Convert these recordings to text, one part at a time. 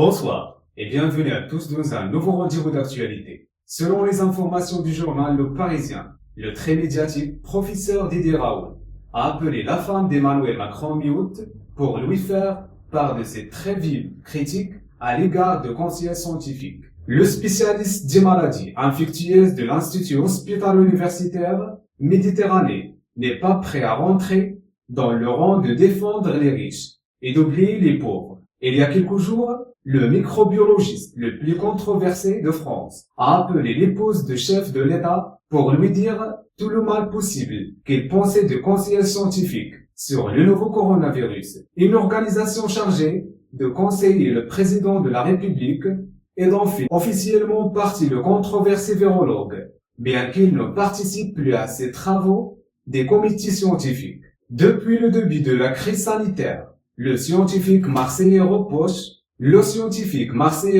Bonsoir et bienvenue à tous dans un nouveau rendez-vous d'actualité. Selon les informations du journal Le Parisien, le très médiatique professeur Didier Raoult a appelé la femme d'Emmanuel Macron mi-août pour lui faire part de ses très vives critiques à l'égard de conseillers scientifiques. Le spécialiste des maladies infectieuses de l'Institut hospitalo-universitaire Méditerranée n'est pas prêt à rentrer dans le rang de défendre les riches et d'oublier les pauvres. Il y a quelques jours, le microbiologiste le plus controversé de France a appelé l'épouse du chef de l'État pour lui dire tout le mal possible qu'il pensait de conseillers scientifiques sur le nouveau coronavirus. Une organisation chargée de conseiller le président de la République et d'en faire officiellement partie le controversé virologue, bien qu'il ne participe plus à ses travaux des comités scientifiques. Depuis le début de la crise sanitaire, le scientifique marseillais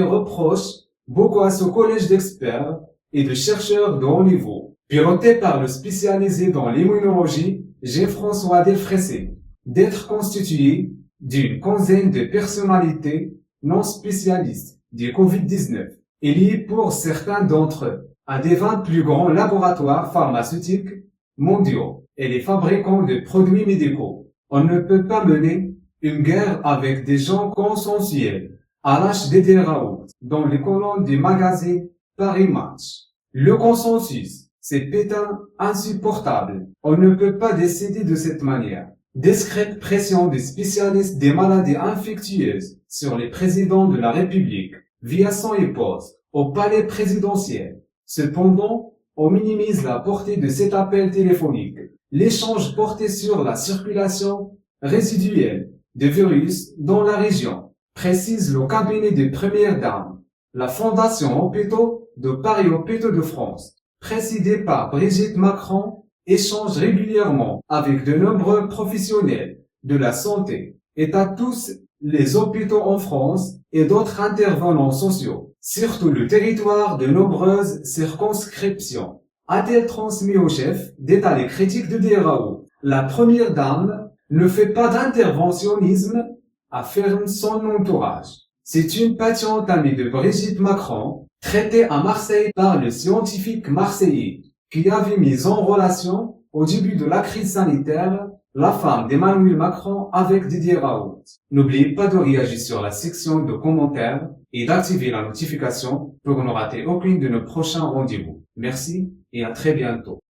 reproche beaucoup à ce collège d'experts et de chercheurs de haut niveau, piloté par le spécialisé dans l'immunologie Jean-François Delfraissé, d'être constitué d'une quinzaine de personnalités non spécialistes du Covid-19 et liées pour certains d'entre eux à des 20 plus grands laboratoires pharmaceutiques mondiaux et les fabricants de produits médicaux. On ne peut pas mener une guerre avec des gens consensuels, à lâche Didier Raoult, dans les colonnes du magazine Paris Match. Le consensus, c'est pétain insupportable. On ne peut pas décider de cette manière. Discrète pression des spécialistes des maladies infectieuses sur les présidents de la République, via son épouse, au palais présidentiel. Cependant, on minimise la portée de cet appel téléphonique. L'échange porté sur la circulation résiduelle de virus dans la région, précise le cabinet de première dame. La Fondation Hôpitaux de Paris Hôpitaux de France, présidée par Brigitte Macron, échange régulièrement avec de nombreux professionnels de la santé et à tous les hôpitaux en France et d'autres intervenants sociaux, surtout le territoire de nombreuses circonscriptions. A-t-elle transmis au chef d'État les critiques de Didier Raoult? La première dame ne fait pas d'interventionnisme, affirme son entourage. C'est une patiente amie de Brigitte Macron, traitée à Marseille par le scientifique marseillais, qui avait mis en relation, au début de la crise sanitaire, la femme d'Emmanuel Macron avec Didier Raoult. N'oubliez pas de réagir sur la section de commentaires et d'activer la notification pour ne rater aucun de nos prochains rendez-vous. Merci et à très bientôt.